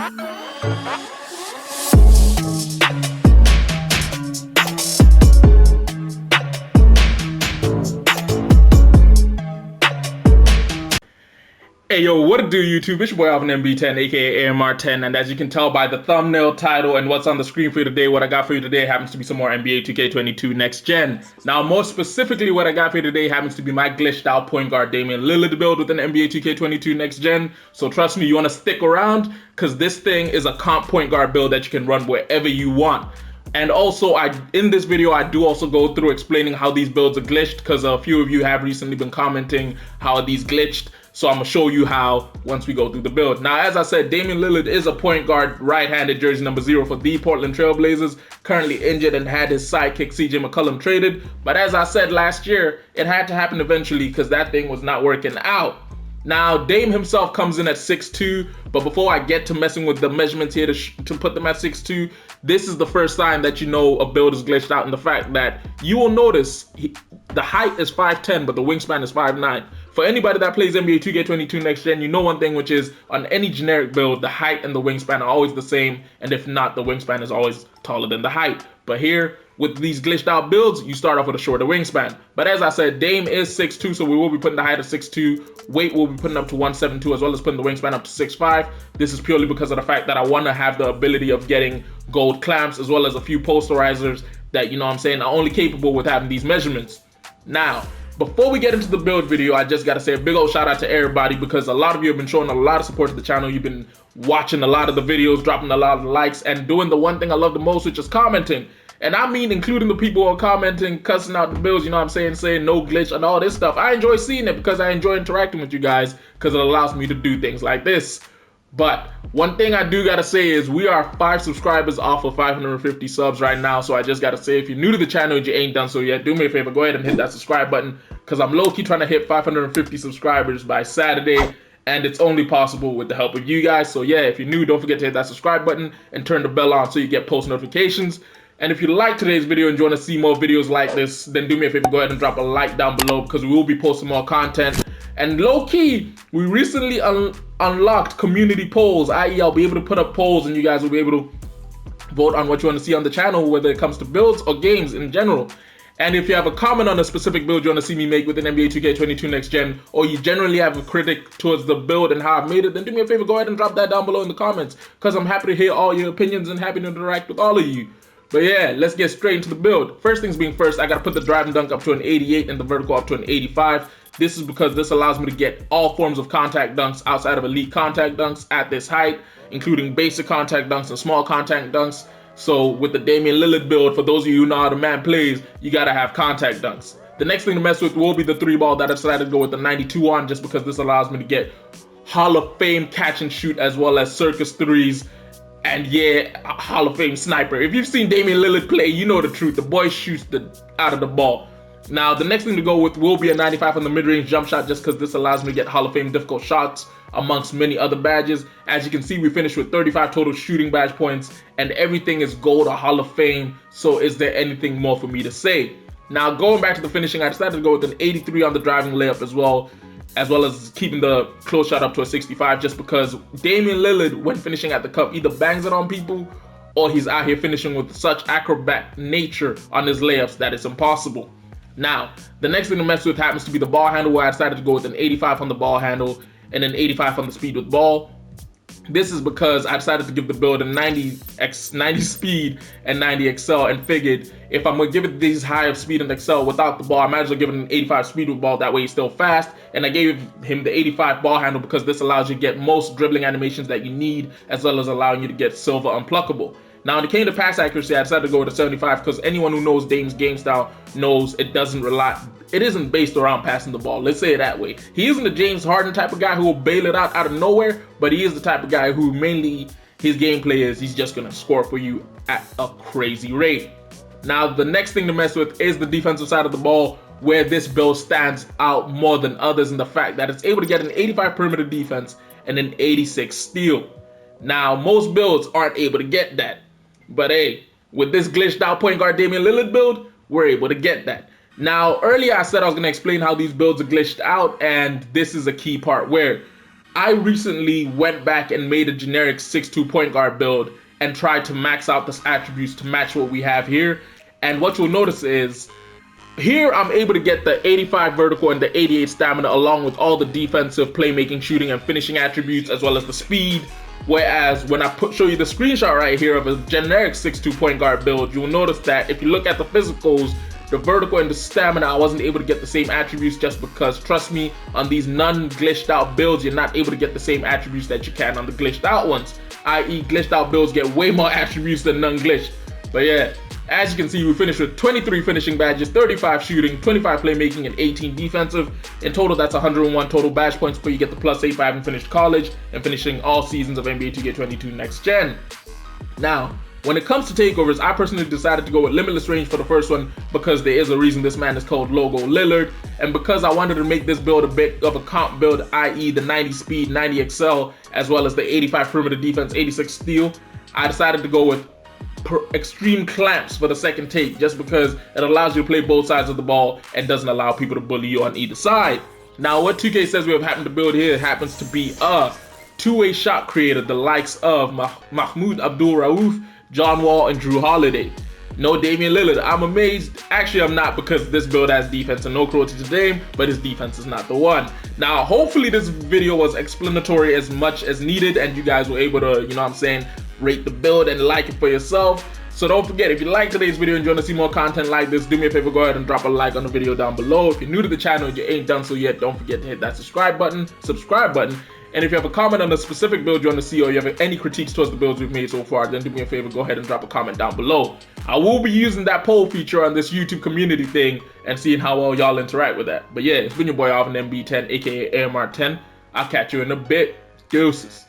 Hey yo, what it do YouTube? It's your boy Alvin MB10, aka AMR10, and as you can tell by the thumbnail, title, and what's on the screen for you today, what I got for you today happens to be some more NBA 2K22 Next Gen. Now, more specifically, what I got for you today happens to be my glitched out point guard Damian Lillard build within NBA 2K22 Next Gen. So trust me, you want to stick around, because this thing is a comp point guard build that you can run wherever you want. And also, in this video, I do also go through explaining how these builds are glitched, because a few of you have recently been commenting how are these glitched. So I'm going to show you how once we go through the build. Now, as I said, Damian Lillard is a point guard, right-handed jersey number 0 for the Portland Trail Blazers, currently injured and had his sidekick CJ McCollum traded. But as I said last year, it had to happen eventually because that thing was not working out. Now, Dame himself comes in at 6'2", but before I get to messing with the measurements here to put them at 6'2", this is the first sign that you know a build is glitched out in the fact that you will notice the height is 5'10", but the wingspan is 5'9". For anybody that plays NBA 2K22 Next Gen, you know one thing, which is on any generic build, the height and the wingspan are always the same, and if not, the wingspan is always taller than the height. But here, with these glitched out builds, you start off with a shorter wingspan. But as I said, Dame is 6'2", so we will be putting the height at 6'2". Weight will be putting up to 172, as well as putting the wingspan up to 6'5". This is purely because of the fact that I want to have the ability of getting gold clamps, as well as a few posterizers that, you know what I'm saying, are only capable with having these measurements. Now, before we get into the build video, I just got to say a big old shout out to everybody, because a lot of you have been showing a lot of support to the channel. You've been watching a lot of the videos, dropping a lot of likes, and doing the one thing I love the most, which is commenting. And I mean including the people who are commenting, cussing out the builds, you know what I'm saying no glitch and all this stuff. I enjoy seeing it because I enjoy interacting with you guys, because it allows me to do things like this. But one thing I do gotta say is we are 5 subscribers off of 550 subs right now. So I just gotta say, if you're new to the channel and you ain't done so yet, do me a favor, go ahead and hit that subscribe button, because I'm low-key trying to hit 550 subscribers by Saturday, and it's only possible with the help of you guys. So yeah, if you're new, don't forget to hit that subscribe button and turn the bell on so you get post notifications. And if you like today's video and you want to see more videos like this, then do me a favor, go ahead and drop a like down below, because we will be posting more content. And low-key, we recently unlocked community polls, i.e. I'll be able to put up polls and you guys will be able to vote on what you want to see on the channel, whether it comes to builds or games in general. And if you have a comment on a specific build you want to see me make within NBA 2K22 Next Gen, or you generally have a critic towards the build and how I've made it, then do me a favor, go ahead and drop that down below in the comments, because I'm happy to hear all your opinions and happy to interact with all of you. But yeah, let's get straight into the build. First things being first, I gotta put the drive and dunk up to an 88 and the vertical up to an 85. This is because this allows me to get all forms of contact dunks outside of elite contact dunks at this height, including basic contact dunks and small contact dunks. So with the Damian Lillard build, for those of you who know how the man plays, you gotta have contact dunks. The next thing to mess with will be the 3-ball that I decided to go with the 92 on, just because this allows me to get Hall of Fame catch and shoot, as well as circus threes. And yeah, a Hall of Fame sniper. If you've seen Damian Lillard play, you know the truth. The boy shoots out of the ball. Now, the next thing to go with will be a 95 on the mid-range jump shot, just because this allows me to get Hall of Fame difficult shots amongst many other badges. As you can see, we finished with 35 total shooting badge points, and everything is gold or Hall of Fame. So is there anything more for me to say? Now, going back to the finishing, I decided to go with an 83 on the driving layup as well as keeping the close shot up to a 65, just because Damian Lillard, when finishing at the cup, either bangs it on people or he's out here finishing with such acrobat nature on his layups that it's impossible. Now, the next thing to mess with happens to be the ball handle, where I decided to go with an 85 on the ball handle and an 85 on the speed with ball. This is because I decided to give the build a 90 speed and 90 excel, and figured if I'm going to give it these high of speed and excel without the ball, I might as well give it an 85 speed with ball, that way he's still fast. And I gave him the 85 ball handle because this allows you to get most dribbling animations that you need, as well as allowing you to get silver unpluckable. Now, when it came to pass accuracy, I decided to go with a 75 because anyone who knows Dame's game style knows it isn't based around passing the ball. Let's say it that way. He isn't a James Harden type of guy who will bail it out of nowhere, but he is the type of guy who mainly his gameplay is he's just going to score for you at a crazy rate. Now, the next thing to mess with is the defensive side of the ball, where this build stands out more than others in the fact that it's able to get an 85 perimeter defense and an 86 steal. Now, most builds aren't able to get that. But hey, with this glitched out point guard Damian Lillard build, we're able to get that. Now, earlier I said I was going to explain how these builds are glitched out, and this is a key part where I recently went back and made a generic 6'2" point guard build and tried to max out the attributes to match what we have here. And what you'll notice is, here I'm able to get the 85 vertical and the 88 stamina along with all the defensive, playmaking, shooting, and finishing attributes, as well as the speed. Whereas when I show you the screenshot right here of a generic 6'2" point guard build, you'll notice that if you look at the physicals, the vertical and the stamina, I wasn't able to get the same attributes, just because, trust me, on these non-glitched out builds, you're not able to get the same attributes that you can on the glitched out ones. I.e. glitched out builds get way more attributes than non-glitched. But yeah, as you can see, we finished with 23 finishing badges, 35 shooting, 25 playmaking, and 18 defensive. In total, that's 101 total badge points before you get the +8 for having finished college and finishing all seasons of NBA 2K22 Next Gen. Now, when it comes to takeovers, I personally decided to go with limitless range for the first one because there is a reason this man is called Logo Lillard, and because I wanted to make this build a bit of a comp build, i.e. the 90 speed, 90 excel, as well as the 85 perimeter defense, 86 steal, I decided to go with extreme clamps for the second take, just because it allows you to play both sides of the ball and doesn't allow people to bully you on either side. Now, what 2K says we have happened to build here happens to be a two-way shot creator, the likes of Mahmoud Abdul-Rauf, John Wall, and Drew Holiday. No Damian Lillard. I'm amazed. Actually, I'm not, because this build has defense and no cruelty to Dame, but his defense is not the one. Now, hopefully this video was explanatory as much as needed, and you guys were able to, you know what I'm saying, rate the build and like it for yourself. So don't forget, if you like today's video and you want to see more content like this, do me a favor, go ahead and drop a like on the video down below. If you're new to the channel and you ain't done so yet, don't forget to hit that subscribe button. And if you have a comment on a specific build you want to see, or you have any critiques towards the builds we've made so far, then do me a favor, go ahead and drop a comment down below. I will be using that poll feature on this YouTube community thing and seeing how well y'all interact with that. But yeah, it's been your boy Alvin MB10, aka AMR10. I'll catch you in a bit. Deuces.